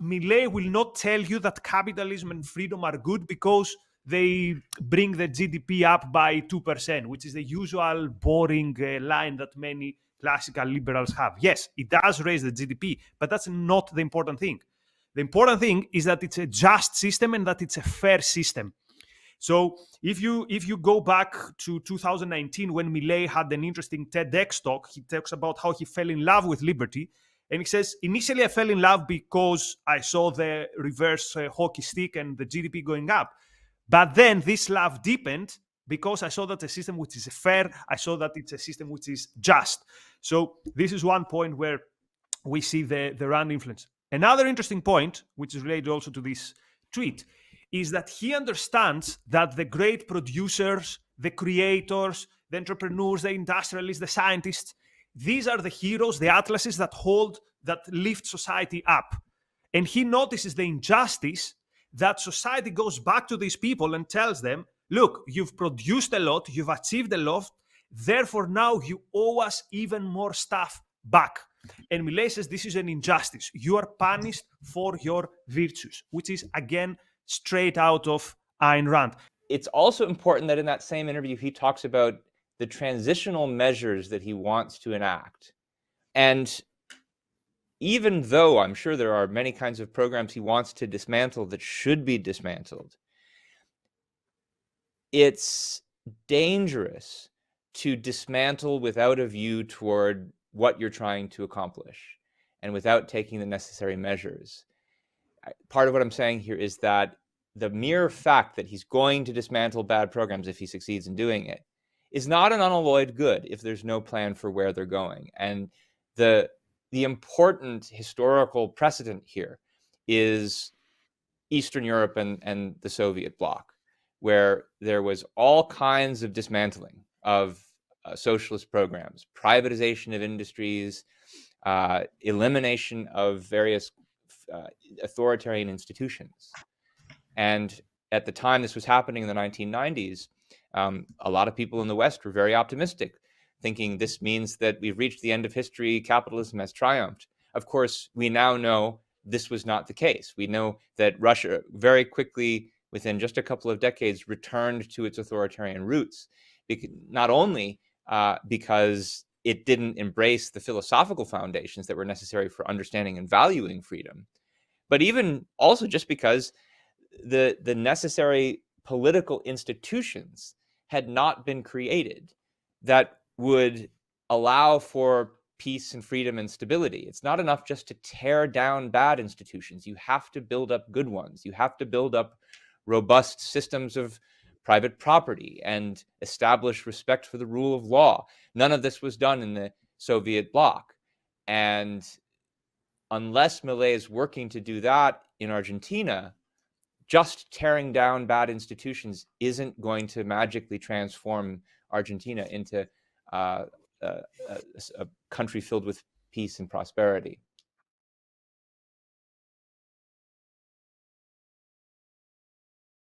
Milei will not tell you that capitalism and freedom are good because they bring the GDP up by 2%, which is the usual boring line that many classical liberals have. Yes, it does raise the GDP, but that's not the important thing. The important thing is that it's a just system and that it's a fair system. So if you go back to 2019 when Milei had an interesting TEDx talk, he talks about how he fell in love with liberty. And he says, initially I fell in love because I saw the reverse hockey stick and the GDP going up. But then this love deepened because I saw that a system which is fair, I saw that it's a system which is just. So this is one point where we see the RAND influence. Another interesting point, which is related also to this tweet, is that he understands that the great producers, the creators, the entrepreneurs, the industrialists, the scientists, these are the heroes, the atlases that lift society up. And he notices the injustice that society goes back to these people and tells them, look, you've produced a lot, you've achieved a lot, therefore now you owe us even more stuff back. And Milei says this is an injustice. You are punished for your virtues, which is, again, straight out of Ayn Rand. It's also important that in that same interview, he talks about the transitional measures that he wants to enact. And even though I'm sure there are many kinds of programs he wants to dismantle that should be dismantled, it's dangerous to dismantle without a view toward what you're trying to accomplish and without taking the necessary measures. Part of what I'm saying here is that the mere fact that he's going to dismantle bad programs if he succeeds in doing it is not an unalloyed good if there's no plan for where they're going. And the important historical precedent here is Eastern Europe and the Soviet bloc, where there was all kinds of dismantling of socialist programs, privatization of industries, elimination of various authoritarian institutions. And at the time this was happening in the 1990s, a lot of people in the West were very optimistic, thinking this means that we've reached the end of history, capitalism has triumphed. Of course, we now know this was not the case. We know that Russia very quickly, within just a couple of decades, returned to its authoritarian roots, not only because it didn't embrace the philosophical foundations that were necessary for understanding and valuing freedom, but even also just because the necessary political institutions had not been created that would allow for peace and freedom and stability. It's not enough just to tear down bad institutions. You have to build up good ones. You have to build up robust systems of private property and establish respect for the rule of law. None of this was done in the Soviet bloc. And unless Milei is working to do that in Argentina, just tearing down bad institutions isn't going to magically transform Argentina into a country filled with peace and prosperity.